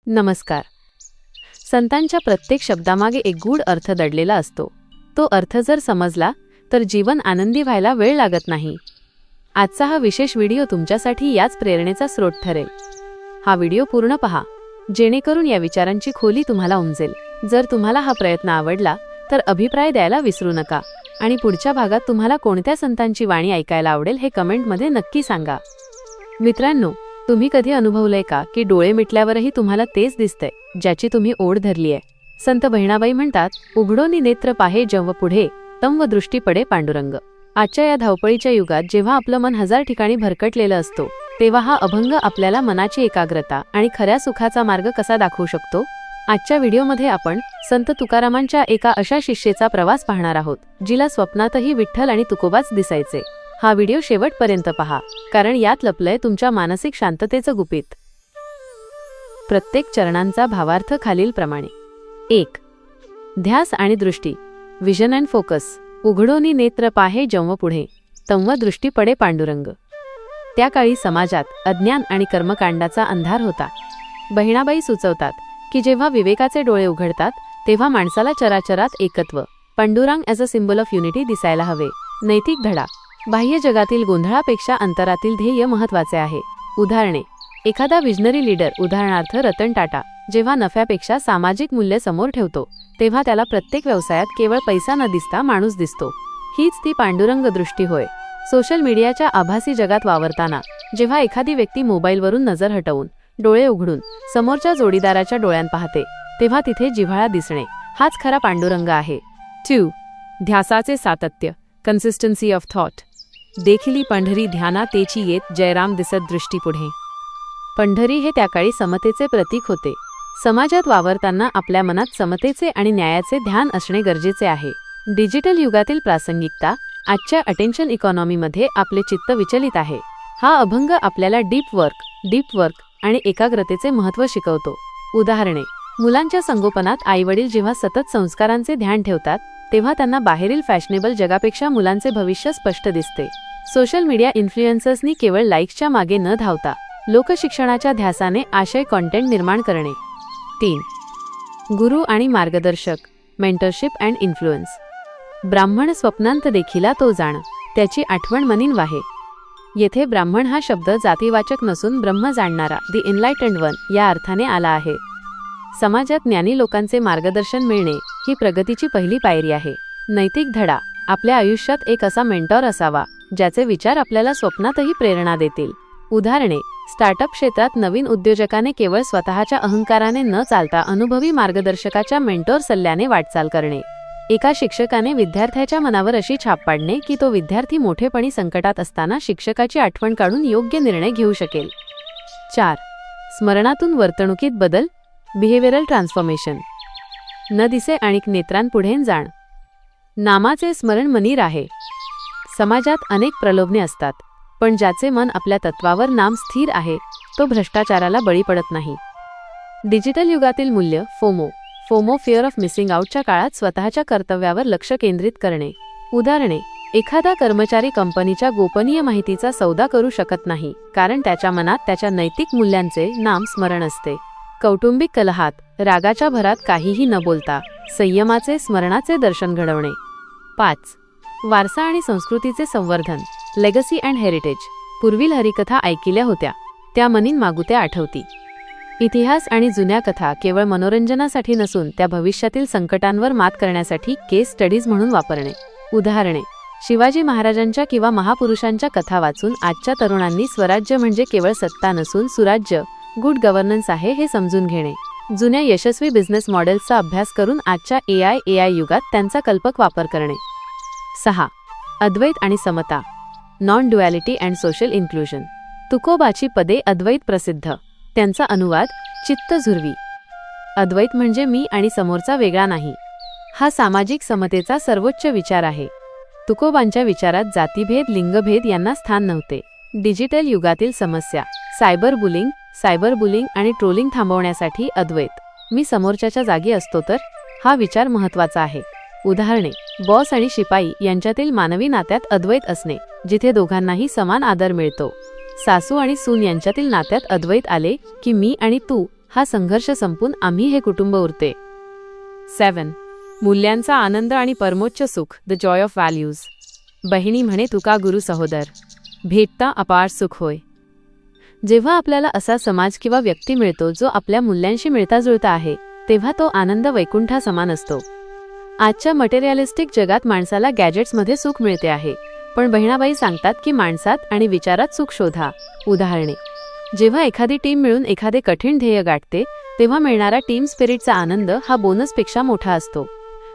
नमस्कार. संतांच्या प्रत्येक शब्दामागे एक गूढ अर्थ दडलेला असतो. तो अर्थ जर समजला तर जीवन आनंदी व्हायला वेळ लागत नाही. आजचा हा विशेष व्हिडिओ तुमच्यासाठी याच प्रेरणेचा स्रोत ठरेल. हा व्हिडिओ पूर्ण पहा, जेणेकरून या विचारांची खोली तुम्हाला उमजेल. जर तुम्हाला हा प्रयत्न आवडला तर अभिप्राय द्यायला विसरू नका आणि पुढच्या भागात तुम्हाला कोणत्या संतांची वाणी ऐकायला आवडेल हे कमेंटमध्ये नक्की सांगा. मित्रांनो, तुम्ही कधी अनुभवलंय का की डोळे मिटल्यावरही तुम्हाला तेच दिसतंय ज्याची तुम्ही ओढ धरलीये? संत बहिणाबाई म्हणतात, उघडोनी नेत्र पाहे जेव्हा पुढे तंव दृष्टी पडे पांडुरंग. आजच्या या धावपळीच्या युगात जेव्हा आपलं मन हजार ठिकाणी भरकटलेलं असतो, तेव्हा हा अभंग आपल्याला मनाची एकाग्रता आणि खऱ्या सुखाचा मार्ग कसा दाखवू शकतो? आजच्या व्हिडिओमध्ये आपण संत तुकारामांच्या एका अशा शिष्येचा प्रवास पाहणार आहोत, जिला स्वप्नातही विठ्ठल आणि तुकोबाच दिसायचे. हा व्हिडिओ शेवटपर्यंत पहा, कारण यात लपलंय तुमच्या मानसिक शांततेचं गुपित. प्रत्येक चरणांचा भावार्थ खालीलप्रमाणे. 1. ध्यास आणि दृष्टी, विजन अँड फोकस. उघडोनी नेत्र पाहे जेव्हा पुढे तंव दृष्टी पडे पांडुरंग. त्या काळी समाजात अज्ञान आणि कर्मकांडाचा अंधार होता. बहिणाबाई सुचवतात की जेव्हा विवेकाचे डोळे उघडतात तेव्हा माणसाला चराचरात एकत्व, Pandurang as a symbol of unity दिसायला हवे. नैतिक धडा, बाह्य जगातील गोंधळापेक्षा अंतरातील ध्येय महत्त्वाचे आहे. उदाहरणे, एखादा विजनरी लीडर, उदाहरणार्थ रतन टाटा, जेव्हा नफ्यापेक्षा सामाजिक मूल्य समोर ठेवतो तेव्हा त्याला प्रत्येक व्यवसायात केवळ पैसा न दिसता माणूस दिसतो. हीच ती पांडुरंग दृष्टी होय. सोशल मीडियाच्या आभासी जगात वावरताना जेव्हा एखादी व्यक्ती मोबाईलवरून नजर हटवून डोळे उघडून समोरच्या जोडीदाराच्या डोळ्यात पाहते तेव्हा तिथे जिव्हाळा दिसणे हाच खरा पांडुरंग आहे. 2. ध्यासाचे सातत्य, कन्सिस्टन्सी ऑफ थॉट. देखिली पंढरी ध्याना तेची येत जयराम दिसत दृष्टी पुढे. पंढरी हे त्याकाळी समतेचे प्रतीक होते. समाजात वावरताना आपल्या मनात समतेचे आणि न्यायाचे ध्यान असणे गरजेचे आहे. डिजिटल युगातील प्रासंगिकता, आजच्या अटेन्शन इकॉनॉमीमध्ये आपले चित्त विचलित आहे. हा अभंग आपल्याला डीप वर्क आणि एकाग्रतेचे महत्त्व शिकवतो. उदाहरणे, मुलांच्या संगोपनात आईवडील जेव्हा सतत संस्कारांचे ध्यान ठेवतात तेव्हा त्यांना बाहेरील फॅशनेबल जगापेक्षा मुलांचे भविष्य स्पष्ट दिसते. सोशल मीडिया इन्फ्लुएन्सर्सनी केवळ लाईक्सच्या मागे न धावता लोकशिक्षणाच्या ध्यासाने आशय कॉन्टेंट निर्माण करणे. 3. गुरु आणि मार्गदर्शक, मेंटरशिप अँड इन्फ्लुएन्स. ब्राह्मण स्वप्नांत देखिला तो जाण, त्याची आठवण मनीन वाहे. येथे ब्राह्मण हा शब्द जातीवाचक नसून ब्रह्म जाणणारा, दी एनलाइटन्ड वन या अर्थाने आला आहे. समाजात ज्ञानी लोकांचे मार्गदर्शन मिळणे ही प्रगतीची पहिली पायरी आहे. नैतिक धडा, आपल्या आयुष्यात एक असा मेंटॉर असावा ज्याचे विचार आपल्याला स्वप्नातही प्रेरणा देतील. उदाहरणे, स्टार्टअप क्षेत्रात नवीन उद्योजकाने केवळ स्वतःच्या अहंकाराने न चालता अनुभवी मार्गदर्शकाच्या मेंटॉर सल्ल्याने वाटचाल करणे. एका शिक्षकाने विद्यार्थ्याच्या मनावर अशी छाप पाडणे की तो विद्यार्थी मोठेपणी संकटात असताना शिक्षकाची आठवण काढून योग्य निर्णय घेऊ शकेल. 4. स्मरणातून वर्तणुकीत बदल, बिहेवियरल ट्रान्सफॉर्मेशन. न दिसे आणि नेत्रांपुढे जाण, नामाचे स्मरण मनी राहे. समाजात अनेक प्रलोभने असतात, पण ज्याचे मन आपल्या तत्वावर नाम स्थिर आहे तो भ्रष्टाचाराला बळी पडत नाही. डिजिटल युगातील मूल्य, फोमो फिअर ऑफ मिसिंग आउटच्या काळात स्वतःच्या कर्तव्यावर लक्ष केंद्रित करणे. उदाहरणे, एखादा कर्मचारी कंपनीच्या गोपनीय माहितीचा सौदा करू शकत नाही कारण त्याच्या मनात त्याच्या नैतिक मूल्यांचे नाम स्मरण असते. कौटुंबिक कलहात, रागाच्या भरात काहीही न बोलता संयमाचे स्मरणाचे दर्शन घडवणे. 5. वारसा आणि संस्कृतीचे संवर्धन, लेगसी अँड हेरिटेज. पूर्वील हरिकथा ऐकिल्या होत्या त्या मनीन मागुत्या आठवती. इतिहास आणि जुन्या कथा केवळ मनोरंजनासाठी नसून त्या भविष्यातील संकटांवर मात करण्यासाठी केस स्टडीज म्हणून वापरणे. उदाहरणे, शिवाजी महाराजांच्या किंवा महापुरुषांच्या कथा वाचून आजच्या तरुणांनी स्वराज्य म्हणजे केवळ सत्ता नसून सुराज्य, गुड गव्हर्नन्स आहे हे समजून घेणे. जुन्या यशस्वी बिझनेस मॉडेल्सचा अभ्यास करून आजच्या एआय युगात त्यांचा कल्पक वापर करणे. 6. अद्वैत आणि समता, non duality and social inclusion. तुकोबाची पदे अद्वैत प्रसिद्ध, त्यांचा अनुवाद चित्त झुरवी. अद्वैत म्हणजे मी आणि समोरचा वेगळा नाही. हा सामाजिक समतेचा सर्वोच्च विचार आहे. तुकोबांच्या विचारात जातीभेद, लिंगभेद यांना स्थान नव्हते. डिजिटल युगातील समस्या, सायबर बुलिंग आणि ट्रोलिंग थांबवण्यासाठी अद्वैत, मी समोरच्याच्या जागी असतो तर, हा विचार महत्त्वाचा आहे. उदाहरणे, बॉस आणि शिपाई यांच्यातील मानवी नात्यात अद्वैत असणे, जिथे दोघांनाही समान आदर मिळतो. सासू आणि सून यांच्यातील नात्यात अद्वैत आले की मी आणि तू हा संघर्ष संपून आम्ही हे कुटुंब उरते. 7. मूल्यांचा आनंद आणि परमोच्च सुख, द जॉय ऑफ व्हॅल्यूज. बहिणी म्हणे तुका गुरु सहोदर, भेटता अपार सुख होय. जेव्हा आपल्याला असा समाज किंवा व्यक्ती मिळतो जो आपल्या मूल्यांशी मिळताजुळता आहे, तेव्हा तो आनंद वैकुंठा समान असतो. आजच्या मटेरियलिस्टिक जगात माणसाला गॅजेट्समध्ये सुख मिळते आहे, पण बहिणाबाई सांगतात की माणसात आणि विचारात सुख शोधा. उदाहरणे: जेव्हा एखादी टीम मिळून एखादे कठीण ध्येय गाठते, तेव्हा मिळणारा टीम स्पिरिटचा आनंद हा बोनसपेक्षा मोठा असतो.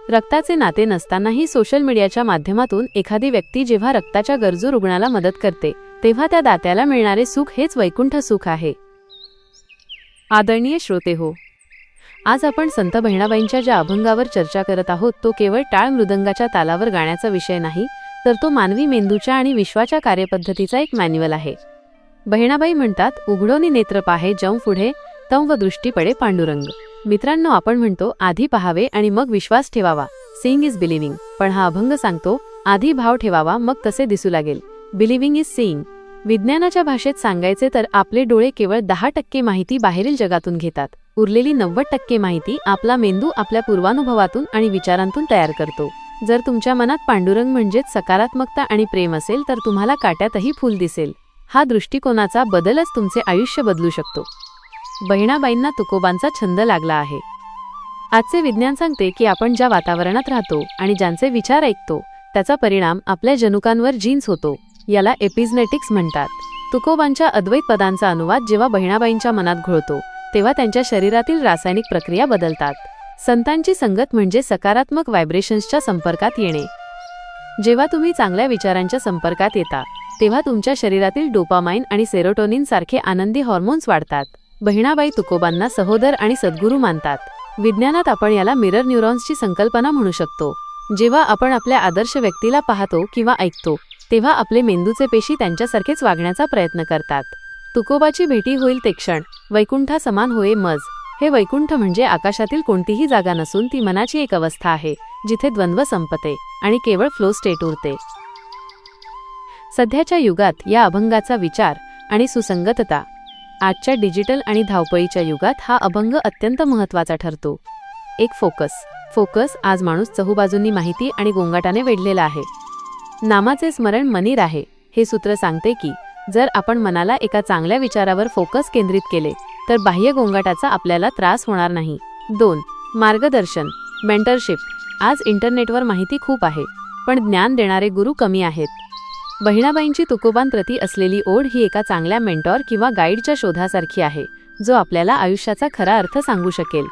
रक्ताचे नाते नसतानाही सोशल मीडियाच्या माध्यमातून एखादी व्यक्ती जेव्हा रक्ताच्या गरजू रुग्णाला मदत करते, तेव्हा त्या दात्याला मिळणारे सुख हेच वैकुंठ सुख आहे. आदरणीय श्रोते हो, आज आपण संत बहिणाबाईंच्या ज्या अभंगावर चर्चा करत आहोत, तो केवळ टाळ मृदंगाच्या तालावर गाण्याचा विषय नाही, तर तो मानवी मेंदूच्या आणि विश्वाच्या कार्यपद्धतीचा एक मॅन्युअल आहे. बहिणाबाई म्हणतात, उघडोनी नेत्र पाहे जम पुढे, तंव दृष्टी पडे पांडुरंग. मित्रांनो, आपण म्हणतो आधी पहावे आणि मग विश्वास ठेवावा, सीइंग इज बिलिव्हिंग. पण हा अभंग सांगतो आधी भाव ठेवावा, मग तसे दिसू लागेल. Believing is seeing. विज्ञानाच्या भाषेत सांगायचे तर आपले डोळे केवळ 10% माहिती बाहेरील जगातून घेतात. उरलेली 90% माहिती आपला मेंदू आपल्या पूर्वानुभवातून आणि विचारांतून तयार करतो. जर तुमच्या मनात पांडुरंग म्हणजेच सकारात्मकता आणि प्रेम असेल, तर तुम्हाला काट्यातही फूल दिसेल. हा दृष्टिकोनाचा बदलच तुमचे आयुष्य बदलू शकतो. बहिणाबाईंना तुकोबांचा छंद लागला आहे. आजचे विज्ञान सांगते की आपण ज्या वातावरणात राहतो आणि ज्यांचे विचार ऐकतो, त्याचा परिणाम आपल्या जनुकांवर जीन्स होतो. याला एपिजेनेटिक्स म्हणतात. तुकोबांच्या अद्वैत पदांचा अनुवाद जेव्हा बहिणाबाईंच्या मनात घोळतो, तेव्हा त्यांच्या शरीरातील रासायनिक प्रक्रिया बदलतात. संतांची संगत म्हणजे सकारात्मक व्हायब्रेशन्सच्या संपर्कात येणे. जेव्हा तुम्ही चांगल्या विचारांच्या संपर्कात येता, तेव्हा तुमच्या शरीरातील डोपामाइन आणि सेरोटोनिन सारखे आनंदी हॉर्मोन्स वाढतात. बहिणाबाई तुकोबांना सहोदर आणि सद्गुरू मानतात. विज्ञानात आपण याला मिरर न्यूरॉन्सची संकल्पना म्हणू शकतो. जेव्हा आपण आपल्या आदर्श व्यक्तीला पाहतो किंवा ऐकतो, तेव्हा आपले मेंदूचे पेशी त्यांच्यासारखेच वागण्याचा प्रयत्न करतात. तुकोबाची भेटी होईल ते क्षण, वैकुंठा समान होये मज. हे वैकुंठ म्हणजे आकाशातील कोणतीही जागा नसून ती मनाची एक अवस्था आहे, जिथे द्वंद्व संपते आणि केवळ फ्लो स्टेट उरते. सध्याच्या युगात या अभंगाचा विचार आणि सुसंगतता, आजच्या डिजिटल आणि धावपळीच्या युगात हा अभंग अत्यंत महत्त्वाचा ठरतो. एक फोकस. आज माणूस चहूबाजूंनी माहिती आणि गोंगाटाने वेढलेला आहे. नामाचे स्मरण मनी राहे. हे सूत्र सांगते की जर आपण मनाला एका चांगल्या विचारावर फोकस केंद्रित केले, तर बाह्य गोंगाटाचा आपल्याला त्रास होणार नाही. 2. मार्गदर्शन, मेंटरशिप. आज इंटरनेटवर माहिती खूप आहे, पण ज्ञान देणारे गुरु कमी आहेत. बहिणाबाईंची तुकोबांप्रती असलेली ओढ ही एका चांगल्या मेंटॉर किंवा गाईडच्या शोधासारखी आहे, जो आपल्याला आयुष्याचा खरा अर्थ सांगू शकेल.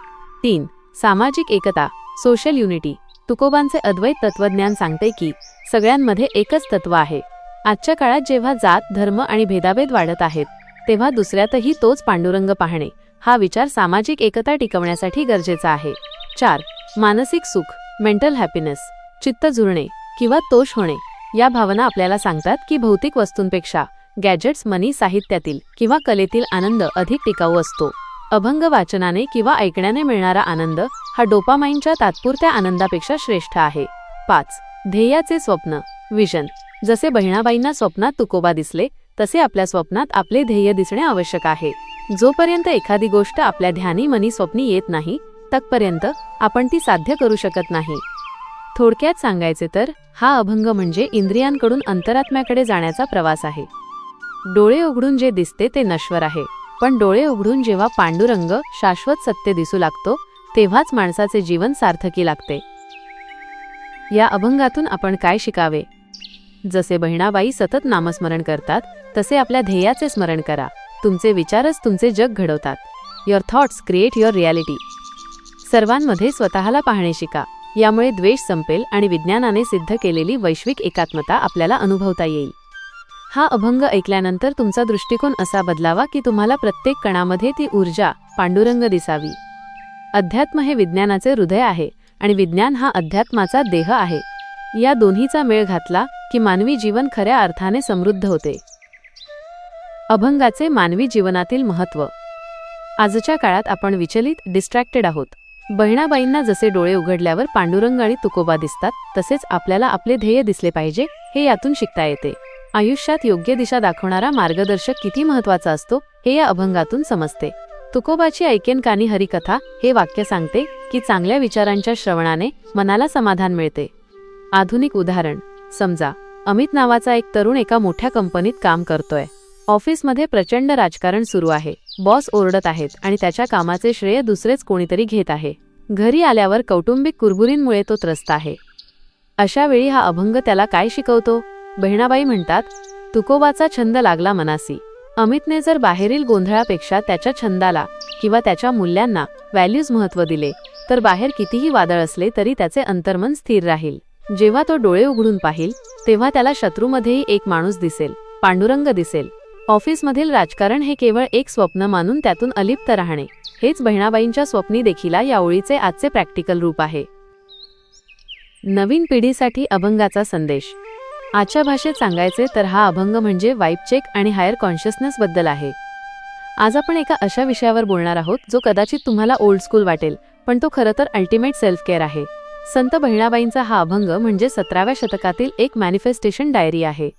3. सामाजिक एकता, सोशल युनिटी. तुकोबांचे अद्वैत तत्वज्ञान सांगते की सगळ्यांमध्ये एकच तत्व आहे. आजच्या काळात जेव्हा जात, धर्म आणि भेदाभेद वाढत आहेत, तेव्हा दुसऱ्यातही तोच पांडुरंग पाहणे हा विचार सामाजिक एकता टिकवण्यासाठी गरजेचा आहे. 4. मानसिक सुख, मेंटल हॅपीनेस. चित्त झुरणे किंवा तोष होणे या भावना आपल्याला सांगतात की भौतिक वस्तूंपेक्षा गॅजेट्स, मनी, साहित्यातील किंवा कलेतील आनंद अधिक टिकाऊ असतो. अभंग वाचनाने किंवा ऐकण्याने मिळणारा आनंद हा डोपामाइनच्या तात्पुरत्या आनंदापेक्षा श्रेष्ठ आहे. 5. ध्येयाचे स्वप्न, विजन. जसे बहिणाबाईंना स्वप्नात तुकोबा दिसले, तसे आपल्या स्वप्नात आपले ध्येय दिसणे आवश्यक आहे. जोपर्यंत एखादी गोष्ट आपल्या ध्यानी मनी स्वप्नी येत नाही, तत्पर्यंत आपण ती साध्य करू शकत नाही. थोडक्यात सांगायचे तर हा अभंग म्हणजे इंद्रियांकडून अंतरात्म्याकडे जाण्याचा प्रवास आहे. डोळे उघडून जे दिसते ते नश्वर आहे, पण डोळे उघडून जेव्हा पांडुरंग, शाश्वत सत्य दिसू लागतो, तेव्हाच माणसाचे जीवन सार्थकी लागते. या अभंगातून आपण काय शिकावे? जसे बहिणाबाई सतत नामस्मरण करतात, तसे आपल्या ध्येयाचे स्मरण करा. तुमचे विचारच तुमचे जग घडवतात. Your thoughts create your reality. सर्वांमध्ये स्वतःला पाहणे शिका. यामुळे द्वेष संपेल आणि विज्ञानाने सिद्ध केलेली वैश्विक एकात्मता आपल्याला अनुभवता येईल. हा अभंग ऐकल्यानंतर तुमचा दृष्टिकोन असा बदलावा की तुम्हाला प्रत्येक कणामध्ये ती ऊर्जा, पांडुरंग दिसावी. अध्यात्म हे विज्ञानाचे हृदय आहे आणि विज्ञान हा अध्यात्माचा देह आहे. या दोन्हीचा मेळ घातला की मानवी जीवन खऱ्या अर्थाने समृद्ध होते. अभंगाचे मानवी जीवनातील महत्त्व. आजच्या काळात आपण विचलित, डिस्ट्रॅक्टेड आहोत. बहिणाबाईंना जसे डोळे उघडल्यावर पांडुरंग आणि तुकोबा दिसतात, तसेच आपल्याला आपले ध्येय दिसले पाहिजे हे यातून शिकता येते. आयुष्यात योग्य दिशा दाखवणारा मार्गदर्शक किती महत्त्वाचा असतो हे या अभंगातून समजते. तुकोबाची ऐकेन कानी हरिकथा हे वाक्य सांगते की चांगल्या विचारांच्या श्रवणाने मनाला समाधान मिळते. आधुनिक उदाहरण. समजा अमित नावाचा एक तरुण एका मोठ्या कंपनीत काम करतोय. ऑफिसमध्ये प्रचंड राजकारण सुरू आहे. बॉस ओरडत आहेत आणि त्याच्या कामाचे श्रेय दुसरेच कोणीतरी घेत आहे. घरी आल्यावर कौटुंबिक कुरबुरींमुळे तो त्रस्त आहे. अशा वेळी हा अभंग त्याला काय शिकवतो? बहिणाबाई म्हणतात, तुकोबाचा छंद लागला मनासी. अमितने जर बाहेरील गोंधळापेक्षा त्याच्या छंदाला किंवा त्याच्या मूल्यांना व्हॅल्यूज महत्त्व दिले तर बाहेर कितीही वादळ असले तरी त्याचे अंतर्मन स्थिर राहील. जेव्हा तो डोळे उघडून पाहिल तेव्हा त्याला शत्रूमध्येही एक माणूस दिसेल, पांडुरंग दिसेल. ऑफिसमधील राजकारण हे केवळ एक स्वप्न मानून त्यातून अलिप्त राहणे, हेच बहिणाबाईंच्या स्वप्नी देखिला या ओळीचे आजचे प्रॅक्टिकल रूप आहे. नवीन पिढीसाठी अभंगाचा संदेश. आजच्या भाषेत सांगायचे तर हा अभंग म्हणजे वाइब चेक आणि हायर कॉन्शियसनेस बद्दल आहे. आज आपण एका अशा विषयावर बोलणार आहोत जो कदाचित तुम्हाला ओल्ड स्कूल वाटेल, पण तो खरं तर अल्टिमेट सेल्फ केअर आहे. संत बहिणाबाईंचा हा अभंग म्हणजे 17व्या शतकातील एक मॅनिफेस्टेशन डायरी आहे.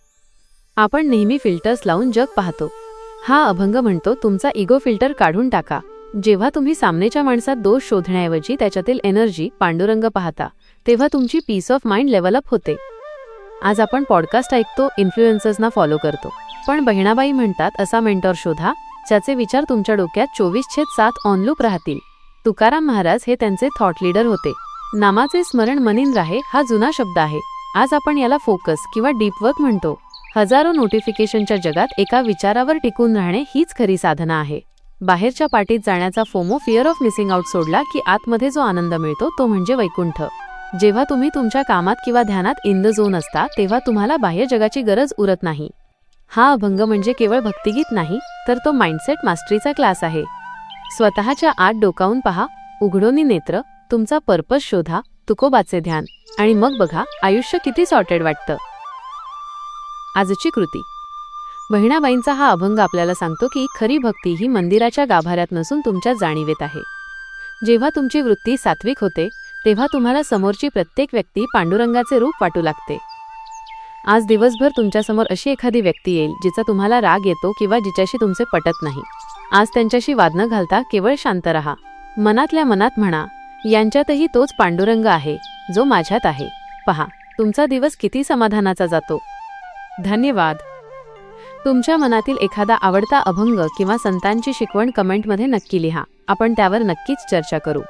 आपण नेहमी फिल्टर्स लावून जग पाहतो. हा अभंग म्हणतो, तुमचा इगो फिल्टर काढून टाका. जेव्हा तुम्ही सामनेच्या माणसात दोष शोधण्याऐवजी त्याच्यातील एनर्जी, पांडुरंग पाहता, तेव्हा तुमची पीस ऑफ माइंड लेव्हलअप होते. आज आपण पॉडकास्ट ऐकतो, इन्फ्लुएन्सर्सना फॉलो करतो, पण बहिणाबाई म्हणतात असा मेंटॉर शोधा ज्याचे विचार तुमच्या डोक्यात 24/7 ऑन लूप राहतील. तुकाराम महाराज हे त्यांचे थॉट लीडर होते. नामाचे स्मरण मनीन राहे हा जुना शब्द आहे. आज आपण याला फोकस किंवा डीप वर्क म्हणतो. हजारो नोटिफिकेशनच्या जगात एका विचारावर टिकून राहणे हीच खरी साधना आहे. बाहेरच्या पार्टीत जाण्याचा FOMO, fear of missing out सोडला की आतमध्ये जो आनंद मिळतो तो म्हणजे वैकुंठ. जेव्हा तुम्ही तुमच्या कामात किंवा ध्यानात इन द झोन असता तेव्हा तुम्हाला बाह्य जगाची गरज उरत नाही. हा अभंग म्हणजे केवळ भक्तिगीत नाही, तर तो माइंडसेट मास्टरीचा क्लास आहे. स्वतःच्या आत डोकावून पहा, उघडोनी नेत्र, तुमचा पर्पज शोधा, तुकोबाचे ध्यान, आणि मग बघा आयुष्य किती सॉर्टेड वाटतं. आजची कृती. बहिणाबाईंचा हा अभंग आपल्याला सांगतो की खरी भक्ती ही मंदिराच्या गाभाऱ्यात नसून तुमच्या जाणीवेत आहे. जेव्हा तुमची वृत्ती सात्विक होते तेव्हा तुम्हाला समोरची प्रत्येक व्यक्ती पांडुरंगाचे रूप वाटू लागते. आज दिवसभर तुमच्यासमोर अशी एखादी व्यक्ती येईल जिचा तुम्हाला राग येतो किंवा जिच्याशी तुमचे पटत नाही. आज त्यांच्याशी वाद न घालता केवळ शांत रहा. मनातल्या मनात म्हणा, यांच्यातही तोच पांडुरंग आहे जो माझ्यात आहे. पहा, तुमचा दिवस किती समाधानाचा जातो. धन्यवाद. तुमच्या मनातील एखादा आवडता अभंग किंवा संतांची शिकवण कमेंटमध्ये नक्की लिहा. आपण त्यावर नक्कीच चर्चा करू.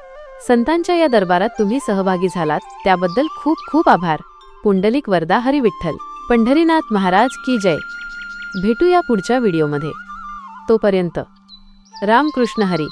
संतांच्या या दरबारात तुम्ही सहभागी झालात त्याबद्दल खूप खूप आभार. पुंडलिक वरदा हरी विठ्ठल. पंढरीनाथ महाराज की जय. भेटूया पुढच्या व्हिडिओमध्ये. तोपर्यंत रामकृष्ण हरी.